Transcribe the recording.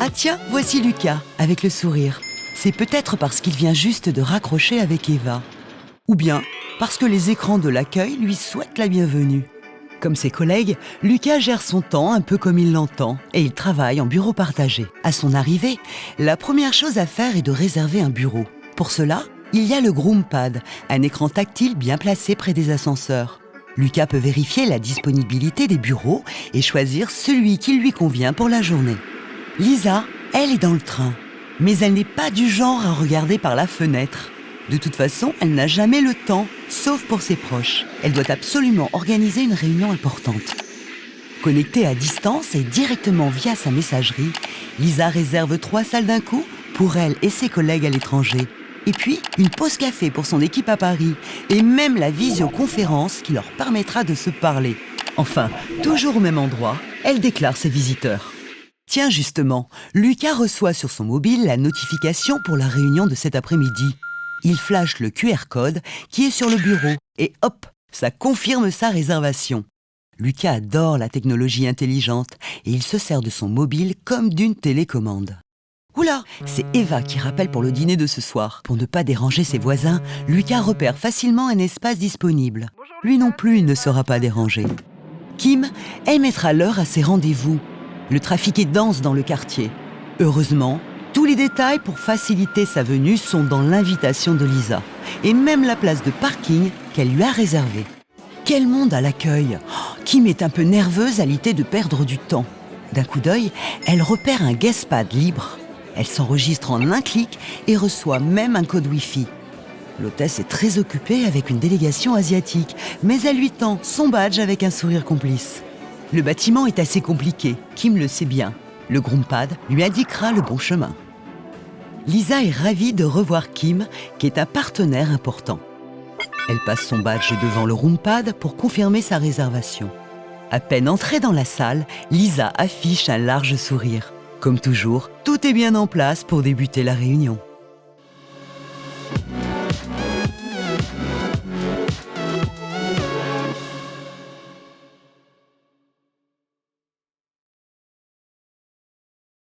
Ah tiens, voici Lucas, avec le sourire. C'est peut-être parce qu'il vient juste de raccrocher avec Eva. Ou bien parce que les écrans de l'accueil lui souhaitent la bienvenue. Comme ses collègues, Lucas gère son temps un peu comme il l'entend et il travaille en bureau partagé. À son arrivée, la première chose à faire est de réserver un bureau. Pour cela, il y a le GroomPad, un écran tactile bien placé près des ascenseurs. Lucas peut vérifier la disponibilité des bureaux et choisir celui qui lui convient pour la journée. Lisa, elle est dans le train, mais elle n'est pas du genre à regarder par la fenêtre. De toute façon, elle n'a jamais le temps, sauf pour ses proches. Elle doit absolument organiser une réunion importante. Connectée à distance et directement via sa messagerie, Lisa réserve 3 salles d'un coup pour elle et ses collègues à l'étranger. Et puis, une pause café pour son équipe à Paris et même la visioconférence qui leur permettra de se parler. Enfin, toujours au même endroit, elle déclare ses visiteurs. Tiens justement, Lucas reçoit sur son mobile la notification pour la réunion de cet après-midi. Il flash le QR code qui est sur le bureau et hop, ça confirme sa réservation. Lucas adore la technologie intelligente et il se sert de son mobile comme d'une télécommande. Oula, c'est Eva qui rappelle pour le dîner de ce soir. Pour ne pas déranger ses voisins, Lucas repère facilement un espace disponible. Lui non plus, il ne sera pas dérangé. Kim, elle mettra l'heure à ses rendez-vous. Le trafic est dense dans le quartier. Heureusement, tous les détails pour faciliter sa venue sont dans l'invitation de Lisa. Et même la place de parking qu'elle lui a réservée. Quel monde à l'accueil! Kim est un peu nerveuse à l'idée de perdre du temps. D'un coup d'œil, elle repère un guestpad libre. Elle s'enregistre en un clic et reçoit même un code Wi-Fi. L'hôtesse est très occupée avec une délégation asiatique, mais elle lui tend son badge avec un sourire complice. Le bâtiment est assez compliqué, Kim le sait bien. Le GroomPad lui indiquera le bon chemin. Lisa est ravie de revoir Kim, qui est un partenaire important. Elle passe son badge devant le GroomPad pour confirmer sa réservation. À peine entrée dans la salle, Lisa affiche un large sourire. Comme toujours, tout est bien en place pour débuter la réunion.